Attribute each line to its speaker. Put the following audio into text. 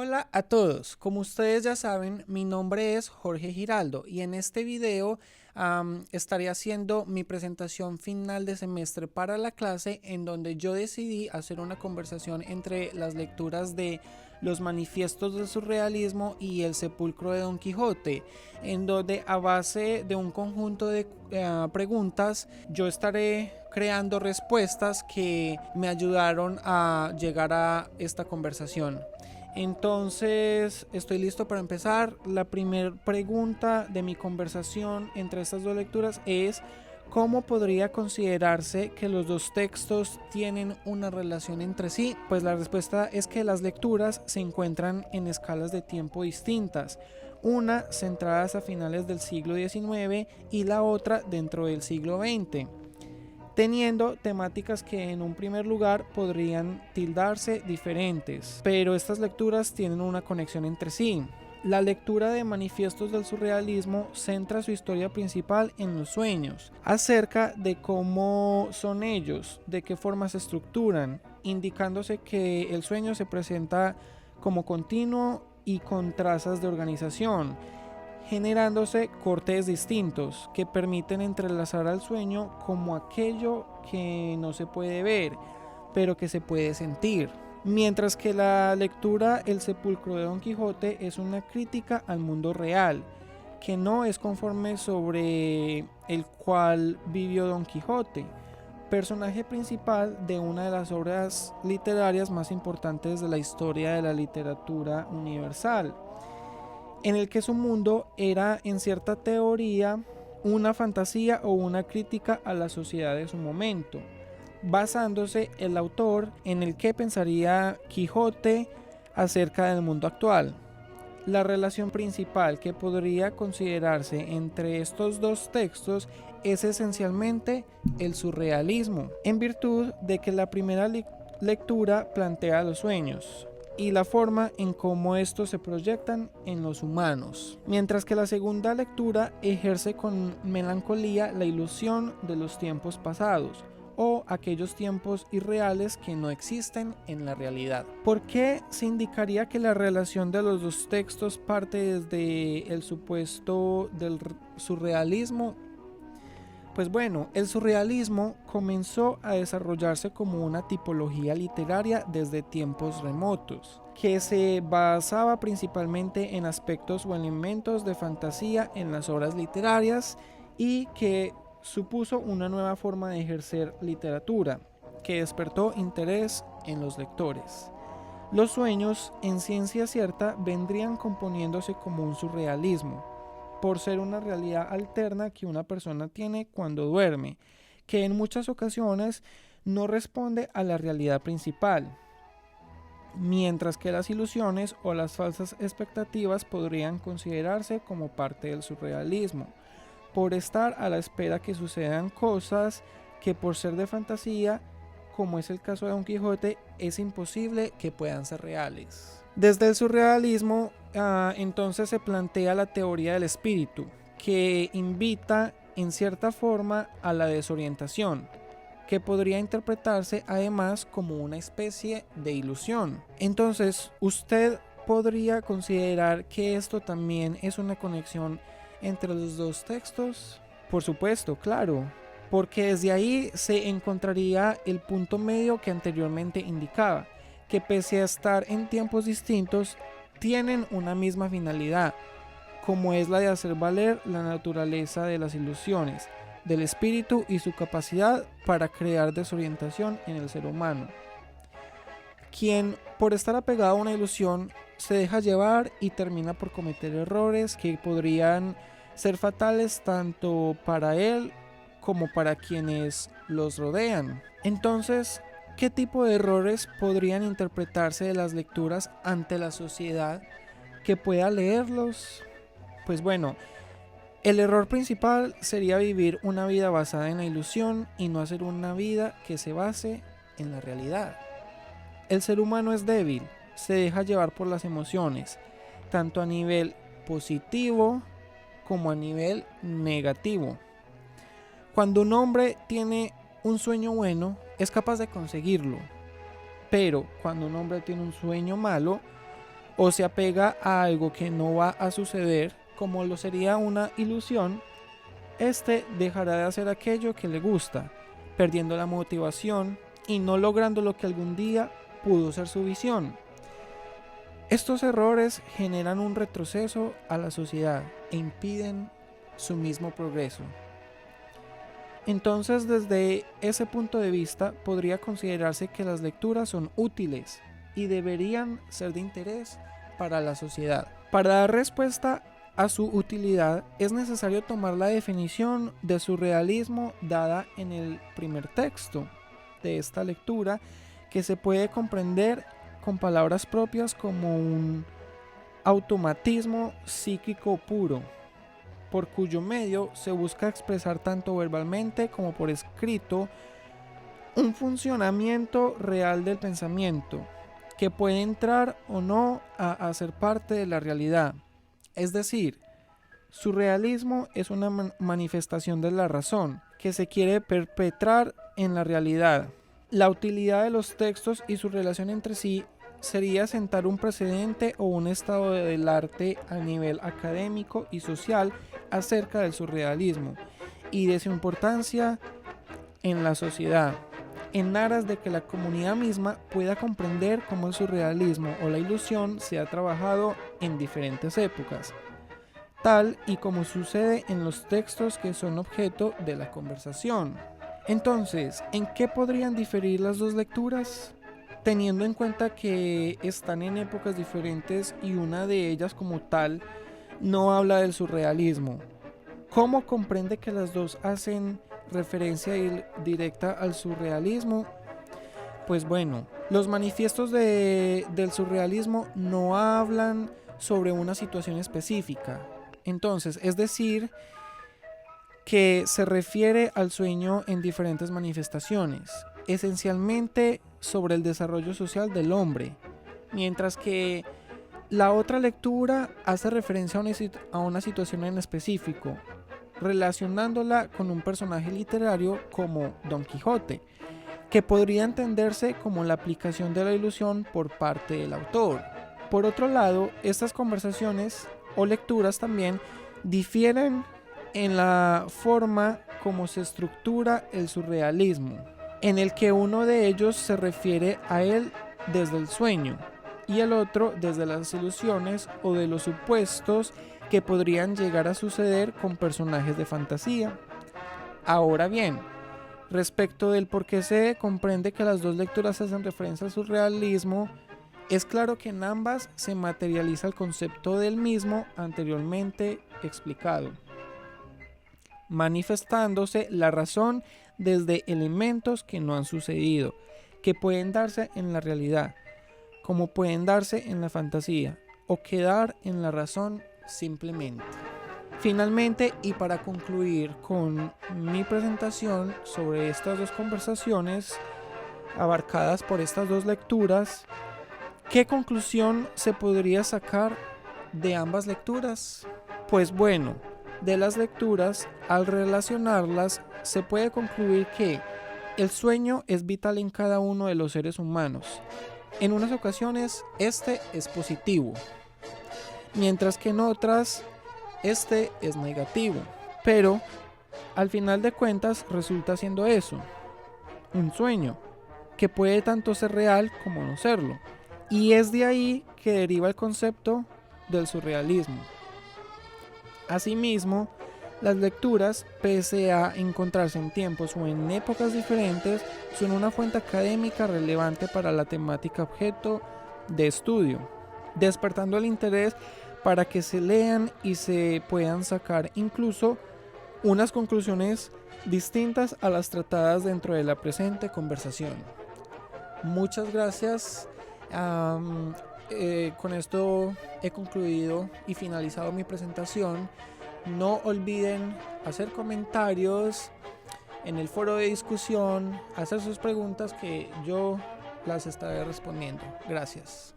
Speaker 1: Hola a todos, como ustedes ya saben, mi nombre es Jorge Giraldo y en este video estaré haciendo mi presentación final de semestre para la clase, en donde yo decidí hacer una conversación entre las lecturas de Los manifiestos del surrealismo y El sepulcro de Don Quijote, en donde a base de un conjunto de preguntas yo estaré creando respuestas que me ayudaron a llegar a esta conversación. Entonces estoy listo para empezar. La primera pregunta de mi conversación entre estas dos lecturas es: ¿cómo podría considerarse que los dos textos tienen una relación entre sí? Pues la respuesta es que las lecturas se encuentran en escalas de tiempo distintas, una centradas a finales del siglo XIX y la otra dentro del siglo XX, teniendo temáticas que en un primer lugar podrían tildarse diferentes, pero estas lecturas tienen una conexión entre sí. La lectura de Manifiestos del Surrealismo centra su historia principal en los sueños, acerca de cómo son ellos, de qué forma se estructuran, indicándose que el sueño se presenta como continuo y con trazas de organización, generándose cortes distintos que permiten entrelazar al sueño como aquello que no se puede ver, pero que se puede sentir. Mientras que la lectura El sepulcro de Don Quijote es una crítica al mundo real, que no es conforme sobre el cual vivió Don Quijote, personaje principal de una de las obras literarias más importantes de la historia de la literatura universal, en el que su mundo era en cierta teoría una fantasía o una crítica a la sociedad de su momento, basándose el autor en el que pensaría Quijote acerca del mundo actual. La relación principal que podría considerarse entre estos dos textos es esencialmente el surrealismo, en virtud de que la primera lectura plantea los sueños y la forma en cómo estos se proyectan en los humanos, mientras que la segunda lectura ejerce con melancolía la ilusión de los tiempos pasados, o aquellos tiempos irreales que no existen en la realidad. ¿Por qué se indicaría que la relación de los dos textos parte desde el supuesto del surrealismo? Pues bueno, el surrealismo comenzó a desarrollarse como una tipología literaria desde tiempos remotos, que se basaba principalmente en aspectos o elementos de fantasía en las obras literarias y que supuso una nueva forma de ejercer literatura, que despertó interés en los lectores. Los sueños, en ciencia cierta, vendrían componiéndose como un surrealismo, por ser una realidad alterna que una persona tiene cuando duerme, que en muchas ocasiones no responde a la realidad principal, mientras que las ilusiones o las falsas expectativas podrían considerarse como parte del surrealismo, por estar a la espera que sucedan cosas que, por ser de fantasía, como es el caso de Don Quijote, es imposible que puedan ser reales. Desde el surrealismo, entonces se plantea la teoría del espíritu, que invita en cierta forma a la desorientación, que podría interpretarse además como una especie de ilusión. Entonces, usted podría considerar que esto también es una conexión entre los dos textos. Por supuesto, claro, porque desde ahí se encontraría el punto medio que anteriormente indicaba, que pese a estar en tiempos distintos, tienen una misma finalidad, como es la de hacer valer la naturaleza de las ilusiones, del espíritu y su capacidad para crear desorientación en el ser humano, quien, por estar apegado a una ilusión, se deja llevar y termina por cometer errores que podrían ser fatales tanto para él como para quienes los rodean. Entonces, ¿qué tipo de errores podrían interpretarse de las lecturas ante la sociedad que pueda leerlos? Pues bueno, el error principal sería vivir una vida basada en la ilusión y no hacer una vida que se base en la realidad. El ser humano es débil, se deja llevar por las emociones, tanto a nivel positivo como a nivel negativo. Cuando un hombre tiene un sueño bueno, es capaz de conseguirlo, pero cuando un hombre tiene un sueño malo, o se apega a algo que no va a suceder, como lo sería una ilusión, este dejará de hacer aquello que le gusta, perdiendo la motivación y no logrando lo que algún día pudo ser su visión. Estos errores generan un retroceso a la sociedad e impiden su mismo progreso. Entonces, desde ese punto de vista, podría considerarse que las lecturas son útiles y deberían ser de interés para la sociedad. Para dar respuesta a su utilidad, es necesario tomar la definición de surrealismo dada en el primer texto de esta lectura, que se puede comprender con palabras propias como un automatismo psíquico puro, por cuyo medio se busca expresar tanto verbalmente como por escrito un funcionamiento real del pensamiento, que puede entrar o no a hacer parte de la realidad. Es decir, surrealismo es una manifestación de la razón que se quiere perpetrar en la realidad. La utilidad de los textos y su relación entre sí sería sentar un precedente o un estado del arte a nivel académico y social acerca del surrealismo y de su importancia en la sociedad, en aras de que la comunidad misma pueda comprender cómo el surrealismo o la ilusión se ha trabajado en diferentes épocas, tal y como sucede en los textos que son objeto de la conversación. Entonces, ¿en qué podrían diferir las dos lecturas? Teniendo en cuenta que están en épocas diferentes y una de ellas como tal no habla del surrealismo, ¿cómo comprende que las dos hacen referencia directa al surrealismo? Pues bueno, los manifiestos del surrealismo no hablan sobre una situación específica. Entonces, es decir, que se refiere al sueño en diferentes manifestaciones, esencialmente sobre el desarrollo social del hombre, mientras que la otra lectura hace referencia a una situación en específico, relacionándola con un personaje literario como Don Quijote, que podría entenderse como la aplicación de la ilusión por parte del autor. Por otro lado, estas conversaciones o lecturas también difieren en la forma como se estructura el surrealismo, en el que uno de ellos se refiere a él desde el sueño y el otro desde las ilusiones o de los supuestos que podrían llegar a suceder con personajes de fantasía. Ahora bien, respecto del por qué se comprende que las dos lecturas hacen referencia al surrealismo, es claro que en ambas se materializa el concepto del mismo anteriormente explicado, manifestándose la razón desde elementos que no han sucedido, que pueden darse en la realidad, como pueden darse en la fantasía, o quedar en la razón simplemente. Finalmente, y para concluir con mi presentación sobre estas dos conversaciones abarcadas por estas dos lecturas, ¿qué conclusión se podría sacar de ambas lecturas? Pues bueno, de las lecturas, al relacionarlas, se puede concluir que el sueño es vital en cada uno de los seres humanos. En unas ocasiones, este es positivo, mientras que en otras, este es negativo. Pero, al final de cuentas, resulta siendo eso, un sueño, que puede tanto ser real como no serlo. Y es de ahí que deriva el concepto del surrealismo. Asimismo, las lecturas, pese a encontrarse en tiempos o en épocas diferentes, son una fuente académica relevante para la temática objeto de estudio, despertando el interés para que se lean y se puedan sacar incluso unas conclusiones distintas a las tratadas dentro de la presente conversación. Muchas gracias. Con esto he concluido y finalizado mi presentación. No olviden hacer comentarios en el foro de discusión, hacer sus preguntas que yo las estaré respondiendo. Gracias.